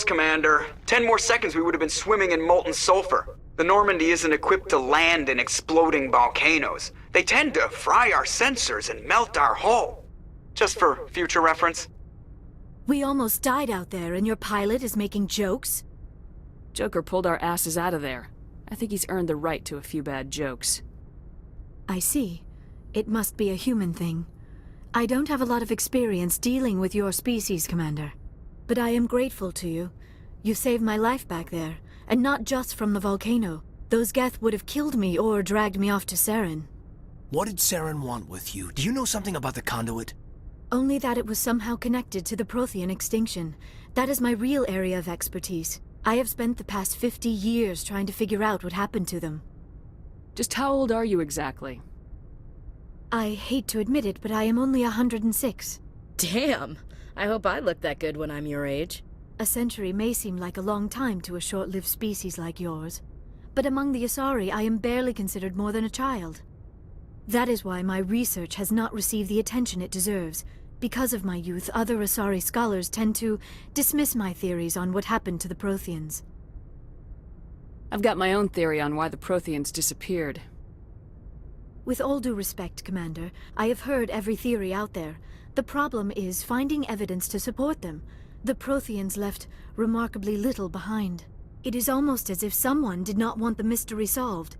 Commander. 10 more seconds we would have been swimming in molten sulfur. The Normandy isn't equipped to land in exploding volcanoes. They tend to fry our sensors and melt our hull. Just for future reference. We almost died out there, and your pilot is making jokes? Joker pulled our asses out of there. I think he's earned the right to a few bad jokes. I see. It must be a human thing. I don't have a lot of experience dealing with your species, Commander. But I am grateful to you. You saved my life back there, and not just from the volcano. Those Geth would have killed me or dragged me off to Saren. What did Saren want with you? Do you know something about the conduit? Only that it was somehow connected to the Prothean extinction. That is my real area of expertise. I have spent the past 50 years trying to figure out what happened to them. Just how old are you exactly? I hate to admit it, but I am only 106. Damn! I hope I look that good when I'm your age. A century may seem like a long time to a short-lived species like yours, but among the Asari I am barely considered more than a child. That is why my research has not received the attention it deserves. Because of my youth, other Asari scholars tend to dismiss my theories on what happened to the Protheans. I've got my own theory on why the Protheans disappeared. With all due respect, Commander, I have heard every theory out there. The problem is finding evidence to support them. The Protheans left remarkably little behind. It is almost as if someone did not want the mystery solved.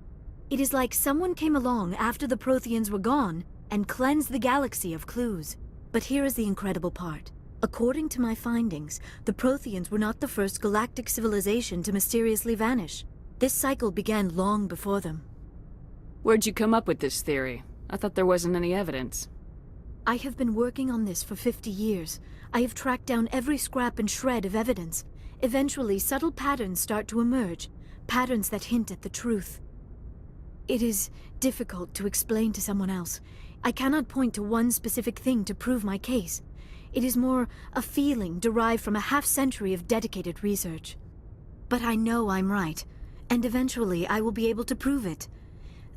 It is like someone came along after the Protheans were gone and cleansed the galaxy of clues. But here is the incredible part. According to my findings, the Protheans were not the first galactic civilization to mysteriously vanish. This cycle began long before them. Where'd you come up with this theory? I thought there wasn't any evidence. I have been working on this for 50 years. I have tracked down every scrap and shred of evidence. Eventually, subtle patterns start to emerge, patterns that hint at the truth. It is difficult to explain to someone else. I cannot point to one specific thing to prove my case. It is more a feeling derived from a half-century of dedicated research. But I know I'm right, and eventually I will be able to prove it.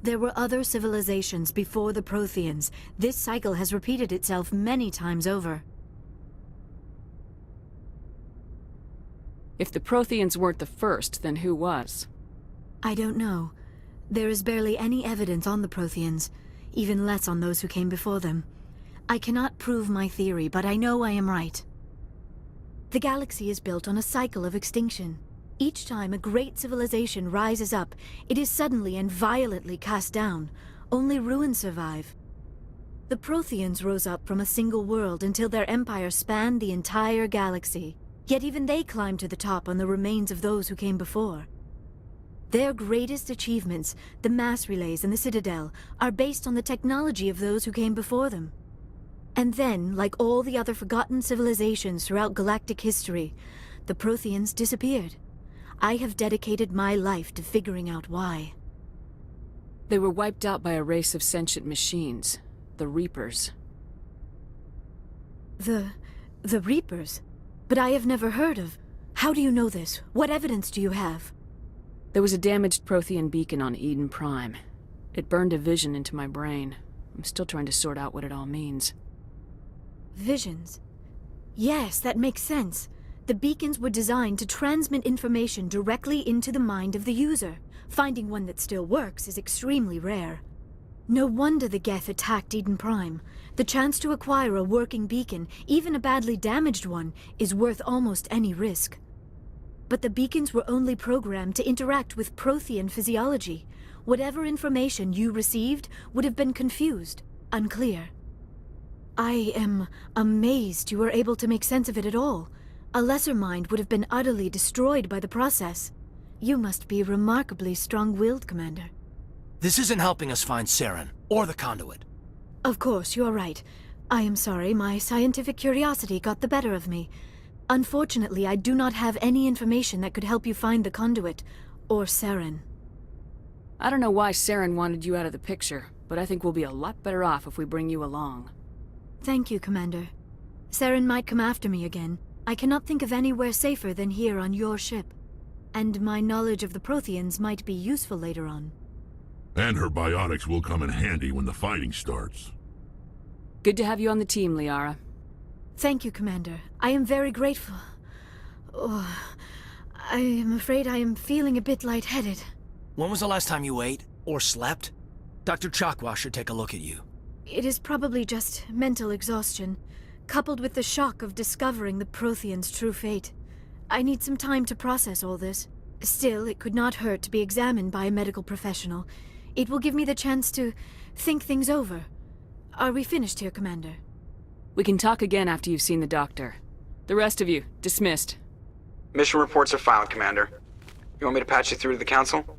There were other civilizations before the Protheans. This cycle has repeated itself many times over. If the Protheans weren't the first, then who was? I don't know. There is barely any evidence on the Protheans, even less on those who came before them. I cannot prove my theory, but I know I am right. The galaxy is built on a cycle of extinction. Each time a great civilization rises up, it is suddenly and violently cast down. Only ruins survive. The Protheans rose up from a single world until their empire spanned the entire galaxy. Yet even they climbed to the top on the remains of those who came before. Their greatest achievements, the mass relays and the Citadel, are based on the technology of those who came before them. And then, like all the other forgotten civilizations throughout galactic history, the Protheans disappeared. I have dedicated my life to figuring out why. They were wiped out by a race of sentient machines, the Reapers. The Reapers? But I have never heard of. How do you know this? What evidence do you have? There was a damaged Prothean beacon on Eden Prime. It burned a vision into my brain. I'm still trying to sort out what it all means. Visions? Yes, that makes sense. The beacons were designed to transmit information directly into the mind of the user. Finding one that still works is extremely rare. No wonder the Geth attacked Eden Prime. The chance to acquire a working beacon, even a badly damaged one, is worth almost any risk. But the beacons were only programmed to interact with Prothean physiology. Whatever information you received would have been confused, unclear. I am amazed you were able to make sense of it at all. A lesser mind would have been utterly destroyed by the process. You must be remarkably strong-willed, Commander. This isn't helping us find Saren, or the conduit. Of course, you're right. I am sorry, my scientific curiosity got the better of me. Unfortunately, I do not have any information that could help you find the conduit, or Saren. I don't know why Saren wanted you out of the picture, but I think we'll be a lot better off if we bring you along. Thank you, Commander. Saren might come after me again. I cannot think of anywhere safer than here on your ship. And my knowledge of the Protheans might be useful later on. And her biotics will come in handy when the fighting starts. Good to have you on the team, Liara. Thank you, Commander. I am very grateful. Oh, I am afraid I am feeling a bit lightheaded. When was the last time you ate? Or slept? Dr. Chakwa should take a look at you. It is probably just mental exhaustion, coupled with the shock of discovering the Prothean's true fate. I need some time to process all this. Still, it could not hurt to be examined by a medical professional. It will give me the chance to think things over. Are we finished here, Commander? We can talk again after you've seen the doctor. The rest of you, dismissed. Mission reports are filed, Commander. You want me to patch you through to the Council?